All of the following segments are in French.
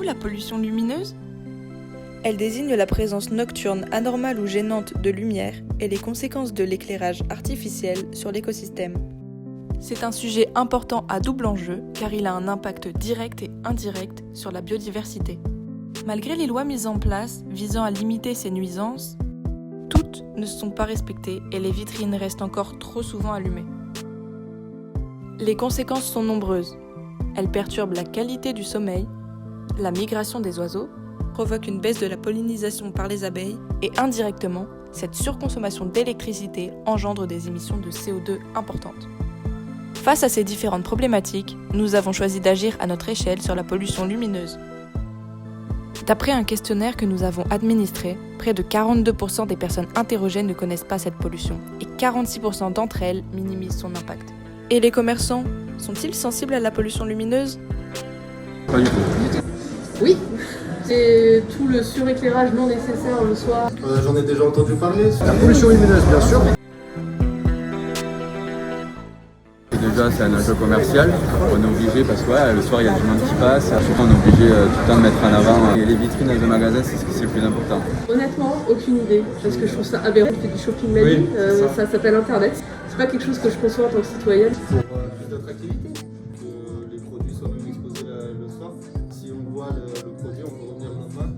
la pollution lumineuse ? Elle désigne la présence nocturne anormale ou gênante de lumière et les conséquences de l'éclairage artificiel sur l'écosystème. C'est un sujet important à double enjeu car il a un impact direct et indirect sur la biodiversité. Malgré les lois mises en place visant à limiter ces nuisances, toutes ne sont pas respectées et les vitrines restent encore trop souvent allumées. Les conséquences sont nombreuses. Elles perturbent la qualité du sommeil, la migration des oiseaux, Provoque une baisse de la pollinisation par les abeilles et indirectement, cette surconsommation d'électricité engendre des émissions de CO2 importantes. Face à ces différentes problématiques, nous avons choisi d'agir à notre échelle sur la pollution lumineuse. D'après un questionnaire que nous avons administré, près de 42% des personnes interrogées ne connaissent pas cette pollution et 46% d'entre elles minimisent son impact. Et les commerçants, sont-ils sensibles à la pollution lumineuse ? Pas du tout. Oui, c'est tout le suréclairage non nécessaire le soir. J'en ai déjà entendu parler. La pollution lumineuse, bien sûr. Déjà, c'est un enjeu commercial. On est obligé parce que le soir, il y a du monde qui passe. Surtout, on est obligé tout le temps de mettre en avant les vitrines dans un magasin, c'est ce qui est le plus important. Honnêtement, aucune idée, parce que je trouve ça aberrant. Je fais du shopping mania, Oui, ça s'appelle Internet. C'est pas quelque chose que je conçois en tant que citoyenne. Pour plus d'attractivité, que les produits soient même exposés le soir. Si on voit le produit, on peut revenir le lendemain.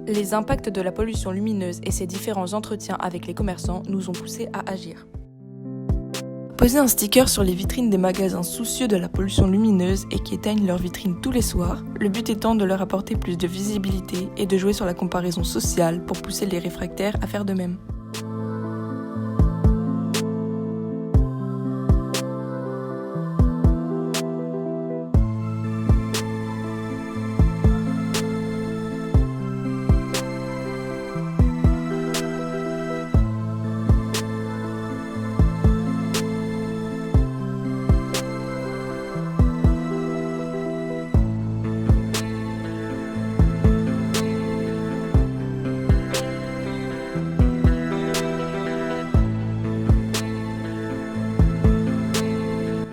Les impacts de la pollution lumineuse et ses différents entretiens avec les commerçants nous ont poussés à agir. Poser un sticker sur les vitrines des magasins soucieux de la pollution lumineuse et qui éteignent leurs vitrines tous les soirs, le but étant de leur apporter plus de visibilité et de jouer sur la comparaison sociale pour pousser les réfractaires à faire de même.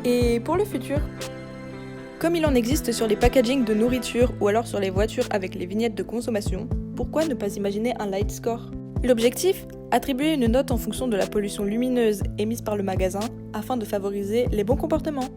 Et pour le futur ? Comme il en existe sur les packagings de nourriture ou alors sur les voitures avec les vignettes de consommation, pourquoi ne pas imaginer un light score ? L'objectif ? Attribuer une note en fonction de la pollution lumineuse émise par le magasin afin de favoriser les bons comportements.